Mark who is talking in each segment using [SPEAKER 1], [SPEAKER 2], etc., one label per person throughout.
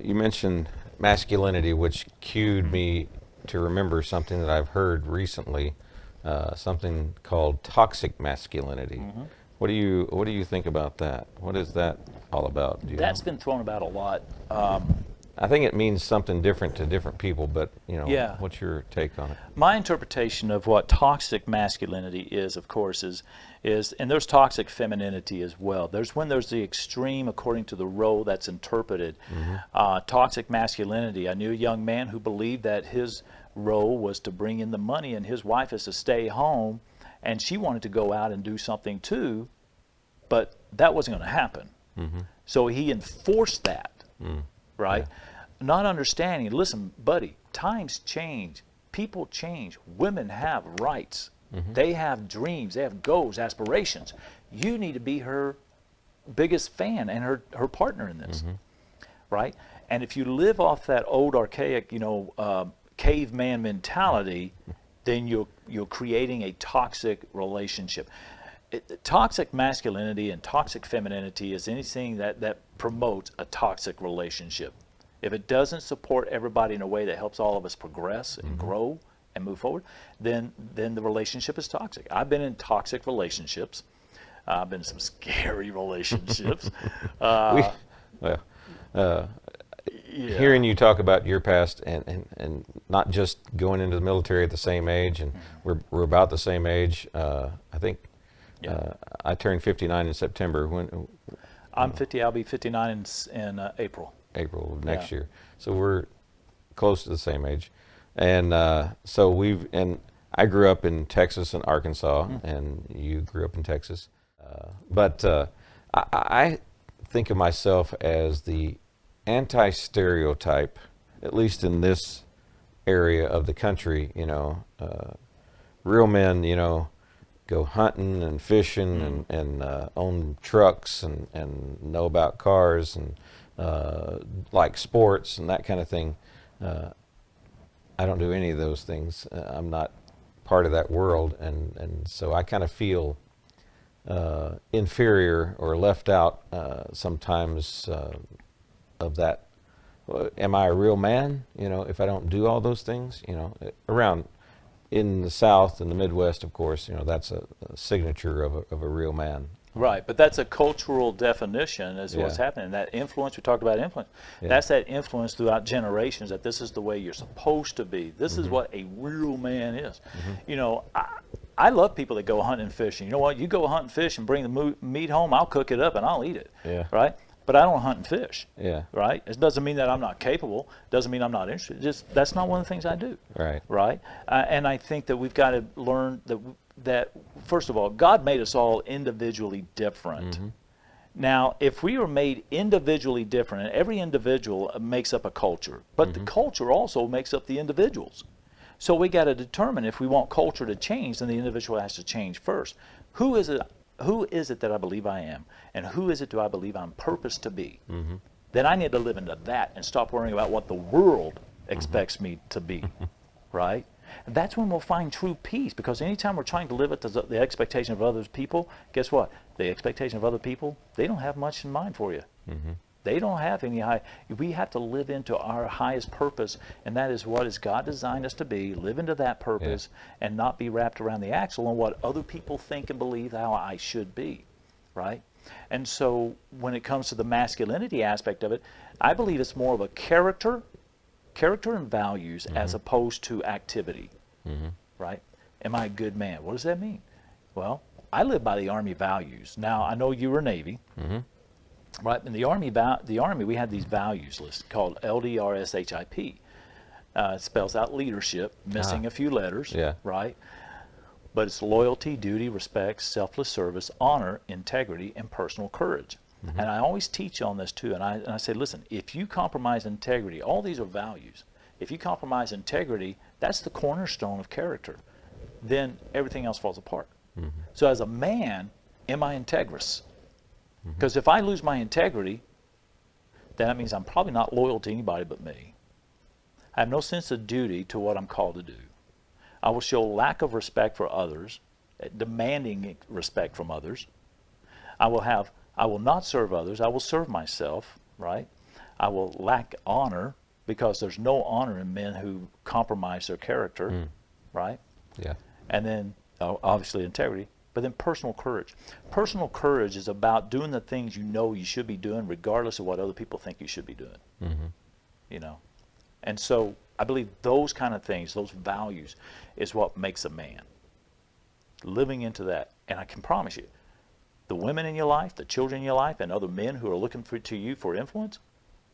[SPEAKER 1] you mentioned masculinity, which cued me to remember something that I've heard recently, something called toxic masculinity. What do you think about that? What is that all about? Do you
[SPEAKER 2] That's
[SPEAKER 1] know?
[SPEAKER 2] been thrown about a lot.
[SPEAKER 1] I think it means something different to different people, but
[SPEAKER 2] Yeah.
[SPEAKER 1] what's your take on it?
[SPEAKER 2] My interpretation of what toxic masculinity is, of course, is and there's toxic femininity as well. There's the extreme according to the role that's interpreted. Toxic masculinity. I knew a young man who believed that his role was to bring in the money and his wife is to stay home, and she wanted to go out and do something too, but that wasn't going to happen. So he enforced that, right? Not understanding, listen, buddy, times change, people change, women have rights, they have dreams, they have goals, aspirations. You need to be her biggest fan and her partner in this, right? And if you live off that old archaic, caveman mentality, then you're creating a toxic relationship. Toxic masculinity and toxic femininity is anything that promotes a toxic relationship. If it doesn't support everybody in a way that helps all of us progress and grow and move forward, then the relationship is toxic. I've been in toxic relationships. I've been in some scary relationships.
[SPEAKER 1] Hearing you talk about your past and not just going into the military at the same age, and we're about the same age. I think I turned 59 in September. When
[SPEAKER 2] I'm 50. I'll be 59 in April.
[SPEAKER 1] April of next year. So we're close to the same age. And and I grew up in Texas and Arkansas, and you grew up in Texas. But I think of myself as the anti-stereotype, at least in this area of the country. Real men, go hunting and fishing and own trucks and know about cars and like sports and that kind of thing. I don't do any of those things. I'm not part of that world, and so I kind of feel inferior or left out sometimes of that. Am I a real man? If I don't do all those things, around in the South and the Midwest, of course, that's a signature of a real man.
[SPEAKER 2] Right, but that's a cultural definition is what's happening. That influence, we talked about influence, that's that influence throughout generations that this is the way you're supposed to be. This is what a real man is. I love people that go hunting and fishing. You know what? You go hunt and fish and bring the meat home, I'll cook it up and I'll eat it, right? But I don't hunt and fish, right? It doesn't mean that I'm not capable. It doesn't mean I'm not interested. Just that's not one of the things I do, right? And I think that we've got to learn that first of all, God made us all individually different. Now, if we were made individually different, and every individual makes up a culture, but the culture also makes up the individuals. So we got to determine if we want culture to change, then the individual has to change first. Who is it that I believe I am? And who is it do I believe I'm purposed to be? Then I need to live into that and stop worrying about what the world expects me to be, right? And that's when we'll find true peace, because anytime we're trying to live up to the expectation of other people, guess what? The expectation of other people, they don't have much in mind for you. They don't have any high. We have to live into our highest purpose, and that is what is God designed us to be, live into that purpose, and not be wrapped around the axle on what other people think and believe how I should be, right? And so when it comes to the masculinity aspect of it, I believe it's more of a character and values as opposed to activity, right? Am I a good man? What does that mean? Well, I live by the Army values. Now, I know you were Navy, right? In the Army, we had these values lists called LDRSHIP. It spells out leadership, missing a few letters, right? But it's loyalty, duty, respect, selfless service, honor, integrity, and personal courage. And I always teach on this too, and I say, listen, if you compromise integrity, all these are values. If you compromise integrity, that's the cornerstone of character. Then everything else falls apart. So as a man, am I integrous? Because if I lose my integrity, then that means I'm probably not loyal to anybody but me. I have no sense of duty to what I'm called to do. I will show lack of respect for others, demanding respect from others. I will not serve others. I will serve myself, right? I will lack honor, because there's no honor in men who compromise their character, right?
[SPEAKER 1] Yeah.
[SPEAKER 2] And then obviously integrity, but then personal courage. Personal courage is about doing the things you know you should be doing regardless of what other people think you should be doing. You know, and so I believe those kind of things, those values, is what makes a man. Living into that, and I can promise you, the women in your life, the children in your life, and other men who are looking to you for influence,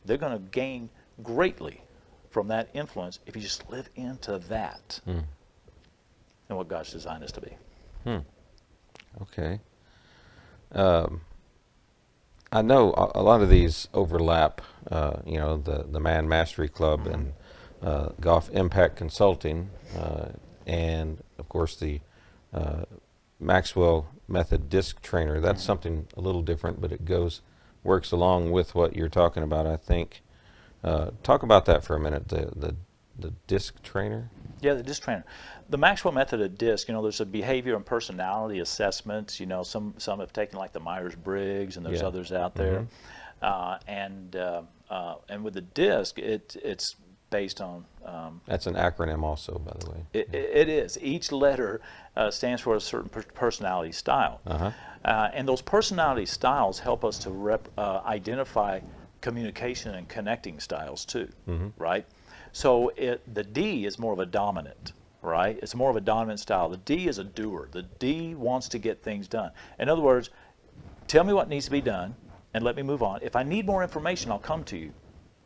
[SPEAKER 2] they're going to gain greatly from that influence if you just live into that and what God's designed us to be.
[SPEAKER 1] Okay. I know a lot of these overlap, you know, the Man Mastery Club and Goff Impact Consulting, and of course the Maxwell Method Disc Trainer. That's something a little different, but it works along with what you're talking about, I think. Talk about that for a minute, the disc trainer.
[SPEAKER 2] Yeah, the disc trainer. The Maxwell method of disc, you know, there's a behavior and personality assessments. You know, some have taken like the Myers-Briggs, and there's others out there. And with the disc, it's based on.
[SPEAKER 1] That's an acronym, also, by the way.
[SPEAKER 2] It is. Each letter stands for a certain personality style, and those personality styles help us to identify communication and connecting styles too, right? So the D is more of a dominant, right? It's more of a dominant style. The D is a doer. The D wants to get things done. In other words, tell me what needs to be done and let me move on. If I need more information, I'll come to you,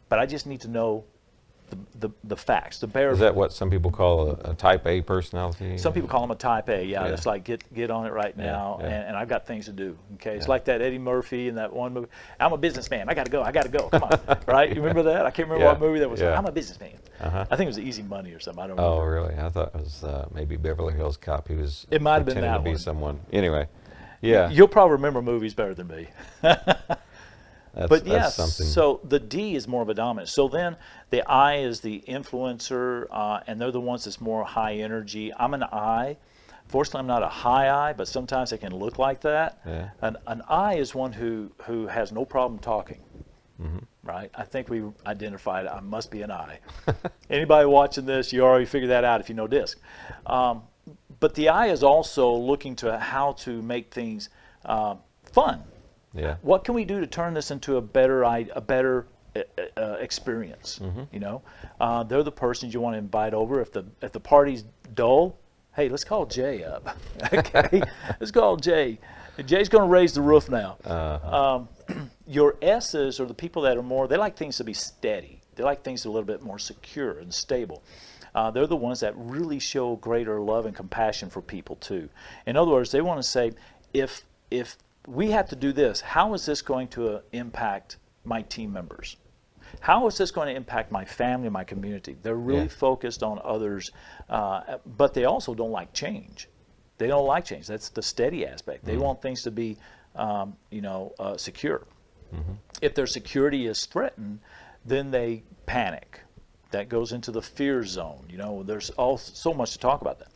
[SPEAKER 2] but I just need to know the facts, the bare.
[SPEAKER 1] Is that what some people call a type A personality?
[SPEAKER 2] Some people call them a type A. Yeah, it's like get on it right now, and I've got things to do. Okay, it's like that Eddie Murphy in that one movie. I'm a businessman. I got to go. Come on, right? You remember that? I can't remember what movie that was. I'm a businessman. I think it was Easy Money or something. I don't remember.
[SPEAKER 1] Oh, really? I thought it was maybe Beverly Hills Cop. He was.
[SPEAKER 2] It might have been that
[SPEAKER 1] to be
[SPEAKER 2] one.
[SPEAKER 1] Someone. Anyway, yeah.
[SPEAKER 2] You'll probably remember movies better than me. But yes,
[SPEAKER 1] something.
[SPEAKER 2] So the D is more of a dominant. So then the I is the influencer, and they're the ones that's more high energy. I'm an I. Fortunately, I'm not a high I, but sometimes it can look like that.
[SPEAKER 1] Yeah.
[SPEAKER 2] An I is one who has no problem talking. Right? I think we identified I must be an I. Anybody watching this, you already figured that out if you know DISC. But the I is also looking to how to make things fun.
[SPEAKER 1] Yeah.
[SPEAKER 2] What can we do to turn this into a better experience? You know, they're the persons you want to invite over. If the party's dull, hey, let's call Jay up. Okay, let's call Jay. Jay's going to raise the roof now. Your S's are the people that are more. They like things to be steady. They like things a little bit more secure and stable. They're the ones that really show greater love and compassion for people too. In other words, they want to say, if we have to do this, how is this going to impact my team members? How is this going to impact my family, my community? They're really focused on others, but they also don't like change. They don't like change. That's the steady aspect. They want things to be, secure. If their security is threatened, then they panic. That goes into the fear zone. You know, there's so much to talk about that.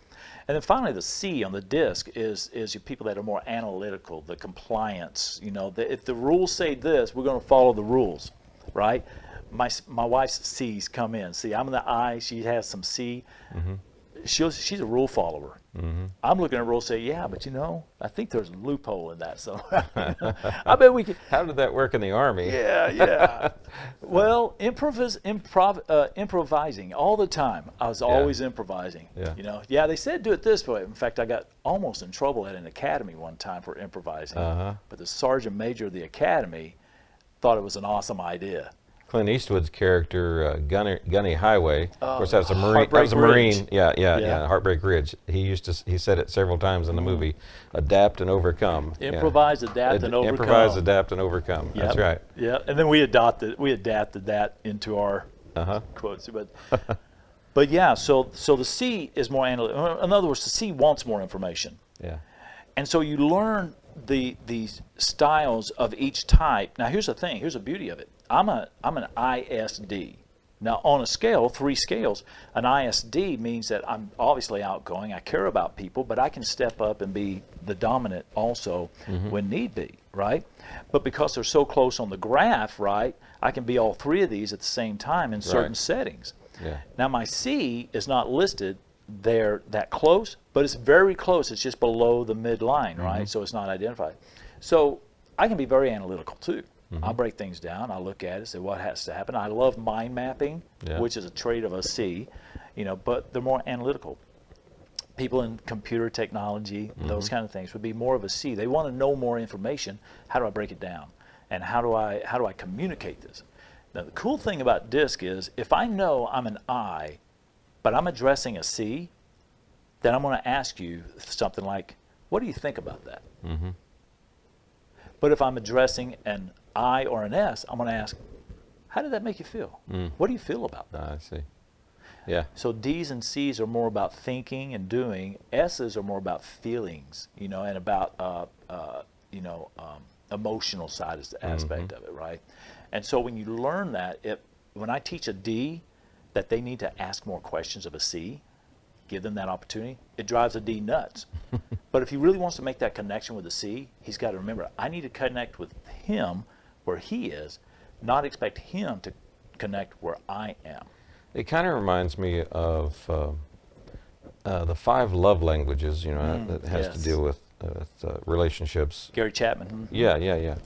[SPEAKER 2] And then finally, the C on the DISC is your people that are more analytical, the compliance. You know, if the rules say this, we're going to follow the rules, right? My wife's C's come in. See, I'm in the I. She has some C. She's a rule follower. I'm looking at rules, say, yeah, but you know, I think there's a loophole in that. So I bet we could.
[SPEAKER 1] How did that work in the Army?
[SPEAKER 2] Yeah. Well, improvising all the time. I was always improvising. You know, they said do it this way. In fact, I got almost in trouble at an academy one time for improvising. But the sergeant major of the academy thought it was an awesome idea.
[SPEAKER 1] Clint Eastwood's character, Gunny Highway. Of course, that was a Marine.
[SPEAKER 2] Heartbreak Ridge.
[SPEAKER 1] Yeah, Heartbreak Ridge. He said it several times in the movie. Adapt and overcome.
[SPEAKER 2] Improvise, adapt, and overcome.
[SPEAKER 1] Improvise, adapt, and overcome. That's right.
[SPEAKER 2] Yeah, and then we adapted that into our quotes. But yeah, so the C is more analytical. In other words, the C wants more information.
[SPEAKER 1] Yeah.
[SPEAKER 2] And so you learn the styles of each type. Now here's the thing. Here's the beauty of it. I'm an ISD. Now on a scale, 3 scales, an ISD means that I'm obviously outgoing. I care about people, but I can step up and be the dominant also when need be. right? But because they're so close on the graph, right, I can be all three of these at the same time in certain settings.
[SPEAKER 1] Yeah.
[SPEAKER 2] Now my C is not listed there that close, but it's very close. It's just below the midline, right? So it's not identified. So I can be very analytical too. I'll break things down. I'll look at it, say what has to happen. I love mind mapping, which is a trait of a C, you know, but they're more analytical. People in computer technology, those kind of things would be more of a C. They want to know more information. How do I break it down? And how do I communicate this? Now the cool thing about DISC is if I know I'm an I, but I'm addressing a C, then I'm going to ask you something like, what do you think about that? But if I'm addressing an I or an S, I'm going to ask, how did that make you feel? What do you feel about that?
[SPEAKER 1] I see. Yeah.
[SPEAKER 2] So D's and C's are more about thinking and doing. S's are more about feelings, you know, and about, emotional side is the aspect of it, right? And so when you learn that, when I teach a D that they need to ask more questions of a C, give them that opportunity, it drives a D nuts. But if he really wants to make that connection with a C, he's got to remember, I need to connect with him where he is, not expect him to connect where I am.
[SPEAKER 1] It kind of reminds me of the 5 love languages, you know, that has to deal with relationships.
[SPEAKER 2] Gary Chapman.
[SPEAKER 1] Yeah.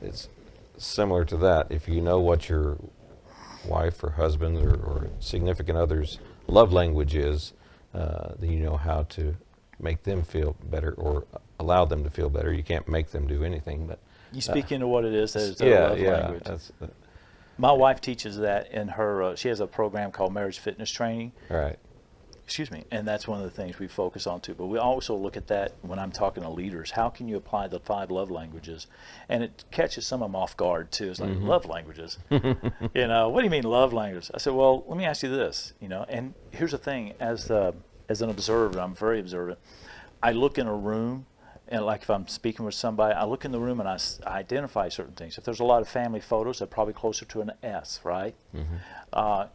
[SPEAKER 1] It's similar to that. If you know what your wife or husband or significant other's love language is, then you know how to make them feel better or allow them to feel better. You can't make them do anything, but
[SPEAKER 2] you speak into what it is that is their love language. My wife teaches that in her, she has a program called Marriage Fitness Training.
[SPEAKER 1] Right.
[SPEAKER 2] Excuse me. And that's one of the things we focus on too. But we also look at that when I'm talking to leaders. How can you apply the 5 love languages? And it catches some of them off guard too. It's like, love languages? You know, what do you mean love languages? I said, well, let me ask you this, you know, and here's the thing, as an observer, I'm very observant. I look in a room, and like if I'm speaking with somebody, I look in the room and I identify certain things. If there's a lot of family photos, they're probably closer to an S, right?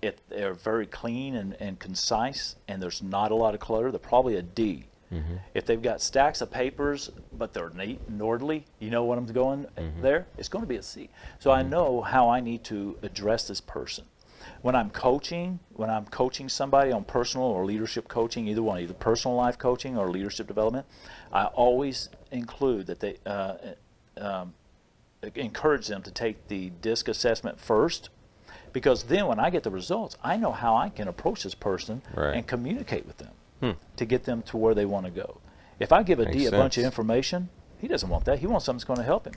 [SPEAKER 2] If they're very clean and concise, and there's not a lot of clutter, they're probably a D. If they've got stacks of papers, but they're neat and orderly, you know what I'm going there? It's going to be a C. So I know how I need to address this person. When I'm coaching somebody on personal or leadership coaching, either personal life coaching or leadership development, I always include that they encourage them to take the DISC assessment first, because then when I get the results, I know how I can approach this person and communicate with them to get them to where they want to go. If I give a D a bunch of information, he doesn't want that. He wants something that's going to help him.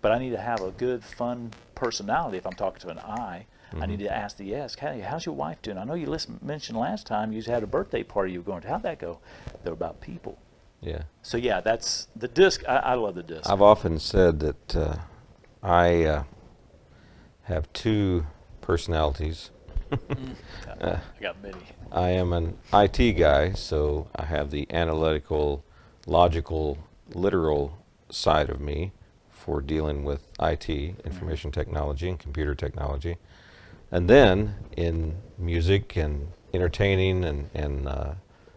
[SPEAKER 2] But I need to have a good, fun personality. If I'm talking to an I, I need to ask the S, hey, how's your wife doing? I know you mentioned last time you had a birthday party you were going to. How'd that go? They're about people.
[SPEAKER 1] Yeah.
[SPEAKER 2] So yeah, that's the DISC. I love the DISC.
[SPEAKER 1] I've often said that I have 2 personalities.
[SPEAKER 2] I got many.
[SPEAKER 1] I am an IT guy, so I have the analytical, logical, literal side of me for dealing with IT, information technology and computer technology. And then in music and entertaining and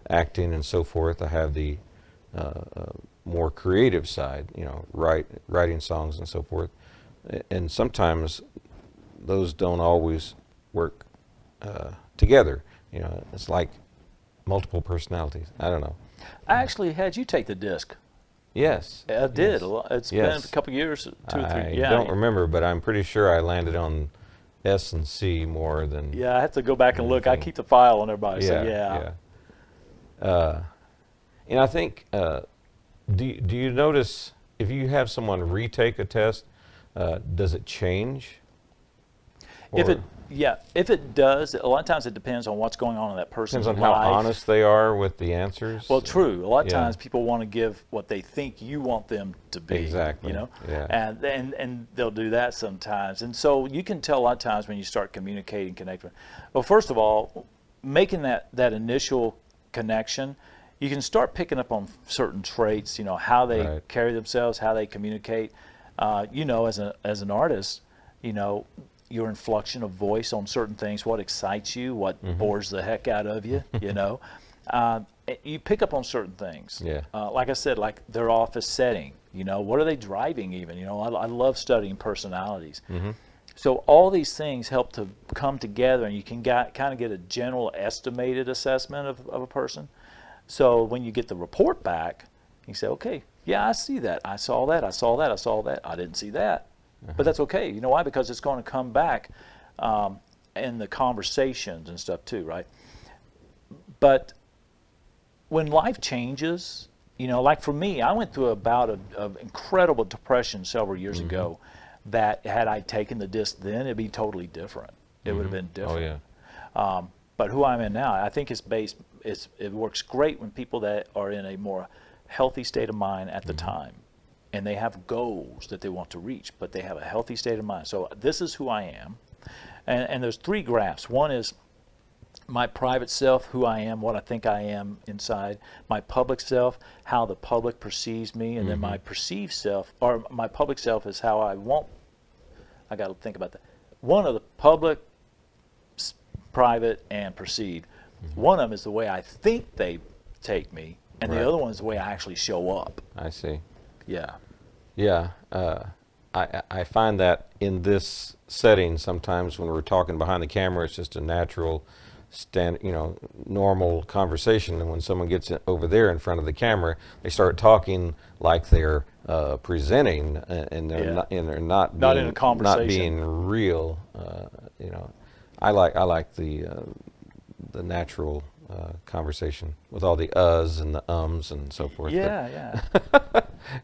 [SPEAKER 1] acting and so forth, I have the more creative side, you know, writing songs and so forth. And sometimes those don't always work together. You know, it's like multiple personalities. I don't know.
[SPEAKER 2] I actually had you take the DISC.
[SPEAKER 1] Yes.
[SPEAKER 2] I did.
[SPEAKER 1] Yes.
[SPEAKER 2] It's been a couple of years, 2 or 3.
[SPEAKER 1] I don't remember, but I'm pretty sure I landed on S and C more than.
[SPEAKER 2] Yeah, I have to go back and look. I keep the file on everybody. So yeah.
[SPEAKER 1] And I think, do you notice if you have someone retake a test, does it change?
[SPEAKER 2] If it does, a lot of times it depends on what's going on in that person's life.
[SPEAKER 1] Depends on how honest they are with the answers.
[SPEAKER 2] Well, true. A lot of times people want to give what they think you want them to be.
[SPEAKER 1] Exactly.
[SPEAKER 2] You know,
[SPEAKER 1] Yeah.
[SPEAKER 2] And they'll do that sometimes. And so you can tell a lot of times when you start communicating, connecting. Well, first of all, making that initial connection, you can start picking up on certain traits. You know, how they carry themselves, how they communicate. You know, as an artist, you know, your inflection of voice on certain things, what excites you, what bores the heck out of you, you know. You pick up on certain things.
[SPEAKER 1] Yeah.
[SPEAKER 2] Like I said, like their office setting. You know, what are they driving even? You know, I love studying personalities. So all these things help to come together, and you can kind of get a general estimated assessment of a person. So when you get the report back, you say, okay, yeah, I see that. I saw that. I saw that. I saw that. I didn't see that. But that's okay. You know why? Because it's going to come back in the conversations and stuff too, right? But when life changes, you know, like for me, I went through a bout of incredible depression several years ago that had I taken the disc then, it'd be totally different. It would have been different.
[SPEAKER 1] Oh, yeah.
[SPEAKER 2] But who I'm in now, I think it works great when people that are in a more healthy state of mind at the time, and they have goals that they want to reach, but they have a healthy state of mind. So this is who I am. And there's 3 graphs. One is my private self, who I am, what I think I am inside. My public self, how the public perceives me. And then my perceived self, or my public self is how I want. I got to think about that. One of the public, private, and perceived. One of them is the way I think they take me. And the other one is the way I actually show up.
[SPEAKER 1] I see.
[SPEAKER 2] Yeah.
[SPEAKER 1] Yeah. I find that in this setting, sometimes when we're talking behind the camera, it's just a natural, normal conversation. And when someone gets over there in front of the camera, they start talking like they're presenting, and they're not
[SPEAKER 2] in a conversation.
[SPEAKER 1] not being real. I like the natural conversation with all the uhs and the ums and so forth.
[SPEAKER 2] Yeah.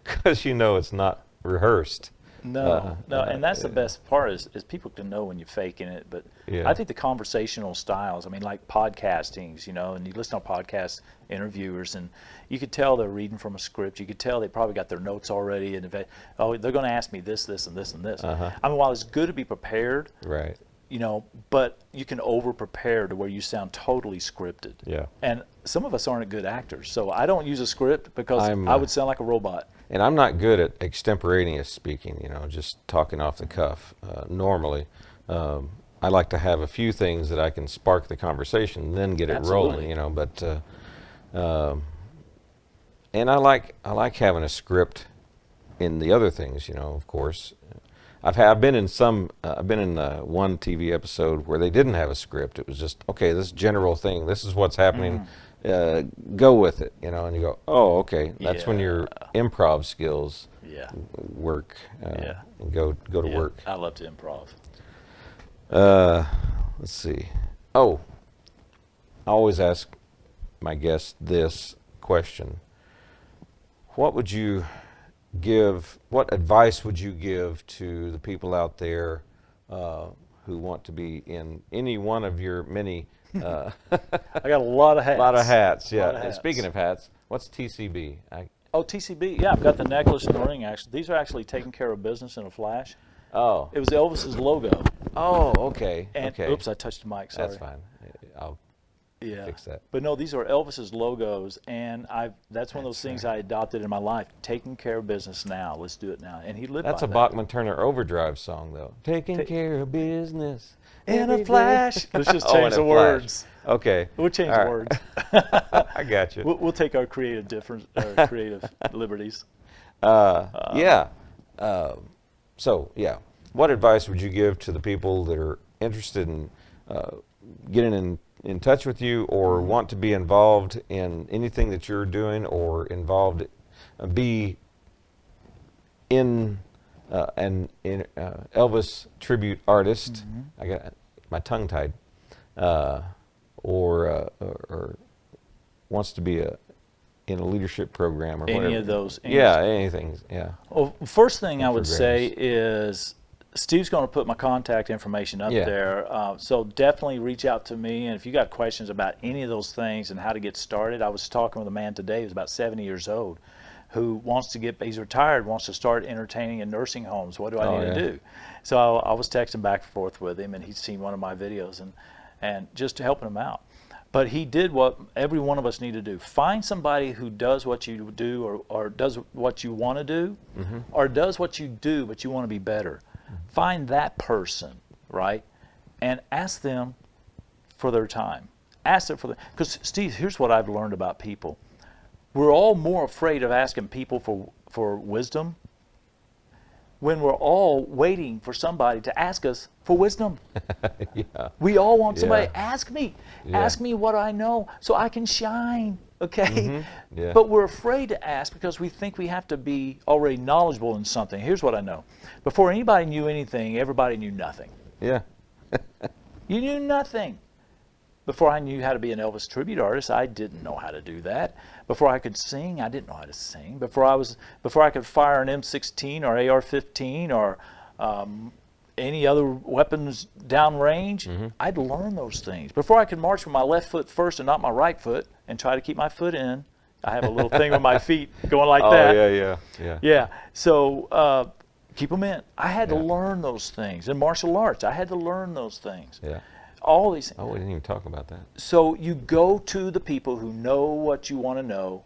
[SPEAKER 1] Because it's not rehearsed.
[SPEAKER 2] No, and that's the best part is people can know when you're faking it. But I think the conversational styles, I mean, like podcastings, and you listen to podcast interviewers, and you could tell they're reading from a script. You could tell they probably got their notes already, and they're going to ask me this, this, and this, and this. I mean, while it's good to be prepared,
[SPEAKER 1] right?
[SPEAKER 2] But you can over-prepare to where you sound totally scripted.
[SPEAKER 1] Yeah.
[SPEAKER 2] And some of us aren't good actors, so I don't use a script because I would sound like a robot.
[SPEAKER 1] And I'm not good at extemporaneous speaking, just talking off the cuff. Normally, I like to have a few things that I can spark the conversation and then get it rolling, But and I like having a script in the other things, of course. I've been in one TV episode where they didn't have a script. It was just, okay, this general thing. This is what's happening. Go with it, and you go, oh, okay. That's when your improv skills work and go to work.
[SPEAKER 2] I love to improv.
[SPEAKER 1] Let's see. Oh, I always ask my guests this question: what advice would you give to the people out there who want to be in any one of your many?
[SPEAKER 2] I got a lot of hats.
[SPEAKER 1] A lot of hats, yeah.
[SPEAKER 2] Lot of hats.
[SPEAKER 1] Speaking of hats, what's TCB?
[SPEAKER 2] TCB, yeah, I've got the necklace and the ring, actually. These are actually taking care of business in a flash.
[SPEAKER 1] Oh.
[SPEAKER 2] It was Elvis's logo.
[SPEAKER 1] Oh, okay.
[SPEAKER 2] And,
[SPEAKER 1] okay.
[SPEAKER 2] Oops, I touched the mic, sorry.
[SPEAKER 1] That's fine. I'll fix that.
[SPEAKER 2] But no, these are Elvis's logos, and that's one of those things I adopted in my life. Taking care of business now. Let's do it now. And he lived by that.
[SPEAKER 1] That's a Bachman Turner Overdrive song, though. Taking care of business
[SPEAKER 2] in a flash. Let's just change the words.
[SPEAKER 1] Okay.
[SPEAKER 2] We'll change the words.
[SPEAKER 1] I got you.
[SPEAKER 2] We'll take our creative liberties.
[SPEAKER 1] What advice would you give to the people that are interested in getting in touch with you or want to be involved in anything that you're doing or involved, be in an Elvis tribute artist? I got my tongue tied. Or wants to be in a leadership program or whatever.
[SPEAKER 2] Any of those.
[SPEAKER 1] Anything. Yeah.
[SPEAKER 2] Well, first thing I would say is Steve's going to put my contact information up there. So definitely reach out to me. And if you got questions about any of those things and how to get started, I was talking with a man today who's about 70 years old who he's retired, wants to start entertaining in nursing homes. What do I need to do? So I was texting back and forth with him, and he'd seen one of my videos and just helping him out. But he did what every one of us need to do. Find somebody who does what you do or does what you want to do or does what you do but you want to be better. Find that person, right? And ask them for their time. Ask them because Steve, here's what I've learned about people. we're all more afraid of asking people for wisdom when we're all waiting for somebody to ask us for wisdom.
[SPEAKER 1] Yeah.
[SPEAKER 2] We all want somebody,
[SPEAKER 1] Yeah.
[SPEAKER 2] ask me
[SPEAKER 1] Yeah.
[SPEAKER 2] what I know so I can shine, okay?
[SPEAKER 1] Yeah.
[SPEAKER 2] But we're afraid to ask because we think we have to be already knowledgeable in something. Here's what I know. Before anybody knew anything, everybody knew nothing.
[SPEAKER 1] Yeah.
[SPEAKER 2] You knew nothing. Before I knew how to be an Elvis tribute artist, I didn't know how to do that. Before I could sing, I didn't know how to sing. Before I could fire an M16 or AR-15 or any other weapons downrange, I'd learn those things. Before I could march with my left foot first and not my right foot and try to keep my foot in, I have a little thing with my feet going like that.
[SPEAKER 1] Yeah.
[SPEAKER 2] Yeah. So keep them in. I had to learn those things. In martial arts, I had to learn those things.
[SPEAKER 1] Yeah.
[SPEAKER 2] All these things.
[SPEAKER 1] Oh, we didn't even talk about that.
[SPEAKER 2] So you go to the people who know what you want to know,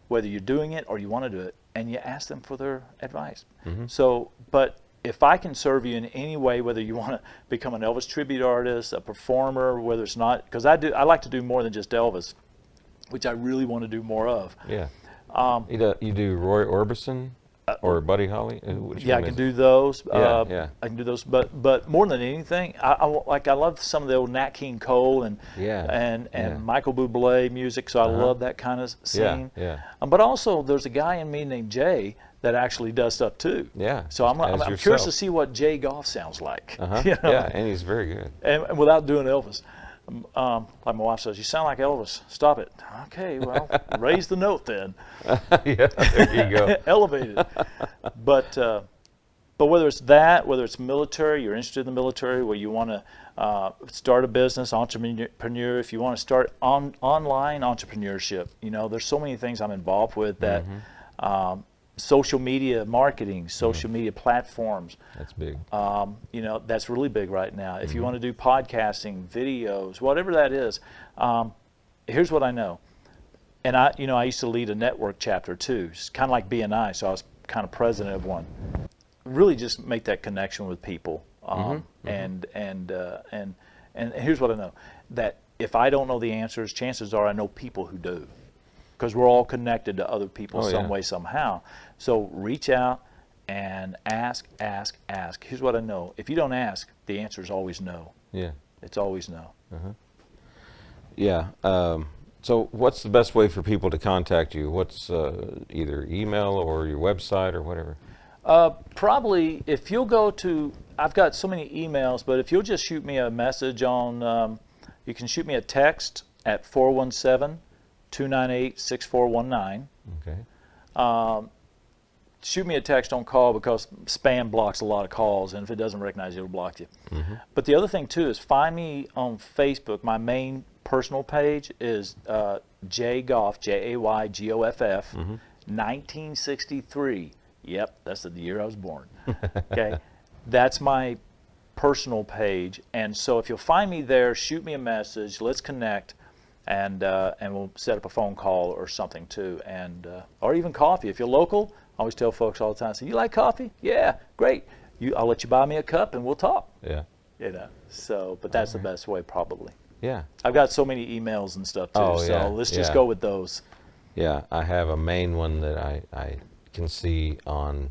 [SPEAKER 2] whether you're doing it or you want to do it, and you ask them for their advice. So, but if I can serve you in any way, whether you want to become an Elvis tribute artist, a performer, whether it's not, because I like to do more than just Elvis, which I really want to do more of.
[SPEAKER 1] Yeah. You do Roy Orbison or Buddy Holly?
[SPEAKER 2] Yeah, I can do those.
[SPEAKER 1] Yeah.
[SPEAKER 2] I can do those, but more than anything, I love some of the old Nat King Cole and Michael Bublé music. So I love that kind of scene.
[SPEAKER 1] Yeah.
[SPEAKER 2] But also, there's a guy in me named Jay that actually does stuff too.
[SPEAKER 1] Yeah.
[SPEAKER 2] So I'm curious to see what Jay Goff sounds like. You know?
[SPEAKER 1] Yeah, and he's very good.
[SPEAKER 2] And without doing Elvis. Like my wife says, you sound like Elvis. Stop it. Okay, well, raise the note then.
[SPEAKER 1] Yeah, there you go.
[SPEAKER 2] Elevate it. But whether it's that, whether it's military, you're interested in the military, where you want to start a business, entrepreneur, if you want to start online entrepreneurship, there's so many things I'm involved with that social media marketing, social media platforms.
[SPEAKER 1] That's big.
[SPEAKER 2] That's really big right now. If you want to do podcasting, videos, whatever that is, here's what I know. And I used to lead a network chapter too. It's kind of like BNI, so I was kind of president of one. Really just make that connection with people. And here's what I know. That if I don't know the answers, chances are I know people who do. Because we're all connected to other people some way, somehow. So reach out and ask. Here's what I know. If you don't ask, the answer is always no.
[SPEAKER 1] Yeah.
[SPEAKER 2] It's always no.
[SPEAKER 1] Yeah. So what's the best way for people to contact you? What's either email or your website or whatever?
[SPEAKER 2] Probably if you'll go to, I've got so many emails, but if you'll just shoot me a message on, you can shoot me a text at 417-298-6419.
[SPEAKER 1] Okay.
[SPEAKER 2] Shoot me a text on call because spam blocks a lot of calls, and if it doesn't recognize you, it'll block you. But the other thing too is find me on Facebook. My main personal page is Jay Goff, Jaygoff, 1963. Yep, that's the year I was born. Okay, that's my personal page, and so if you'll find me there, shoot me a message. Let's connect. And we'll set up a phone call or something too, and or even coffee. If you're local, I always tell folks all the time, say, you like coffee? Yeah, great. I'll let you buy me a cup and we'll talk.
[SPEAKER 1] Yeah.
[SPEAKER 2] So, but that's the best way probably.
[SPEAKER 1] Yeah.
[SPEAKER 2] I've got so many emails and stuff too, so let's just go with those.
[SPEAKER 1] Yeah, I have a main one that I can see on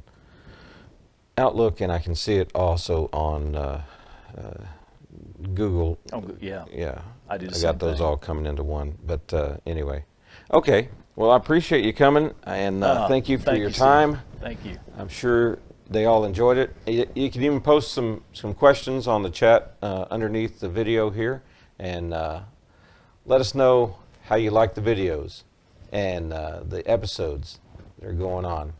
[SPEAKER 1] Outlook, and I can see it also on Google.
[SPEAKER 2] Oh, yeah.
[SPEAKER 1] Yeah.
[SPEAKER 2] I do the
[SPEAKER 1] I
[SPEAKER 2] same
[SPEAKER 1] got those
[SPEAKER 2] thing.
[SPEAKER 1] all coming into one. But anyway. Okay. Well, I appreciate you coming, and thank you for your time.
[SPEAKER 2] Thank you.
[SPEAKER 1] I'm sure they all enjoyed it. You can even post some questions on the chat underneath the video here, and let us know how you like the videos and the episodes that are going on.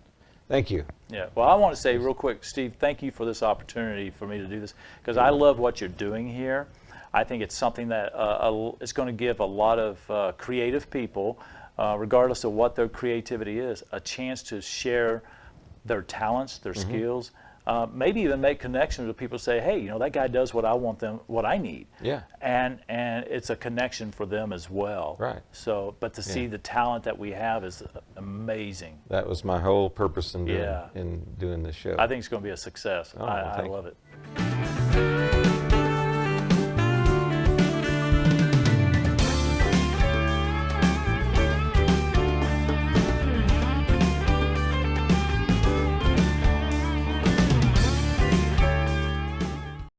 [SPEAKER 1] Thank you.
[SPEAKER 2] Yeah, well, I want to say real quick, Steve, thank you for this opportunity for me to do this, because I love what you're doing here. I think it's something that it's going to give a lot of creative people, regardless of what their creativity is, a chance to share their talents, their skills, maybe even make connections with people. Say, hey, that guy does what I need.
[SPEAKER 1] Yeah.
[SPEAKER 2] And it's a connection for them as well.
[SPEAKER 1] Right.
[SPEAKER 2] So, but to see the talent that we have is amazing.
[SPEAKER 1] That was my whole purpose in doing this show.
[SPEAKER 2] I think it's going to be a success.
[SPEAKER 1] Oh,
[SPEAKER 2] I love it.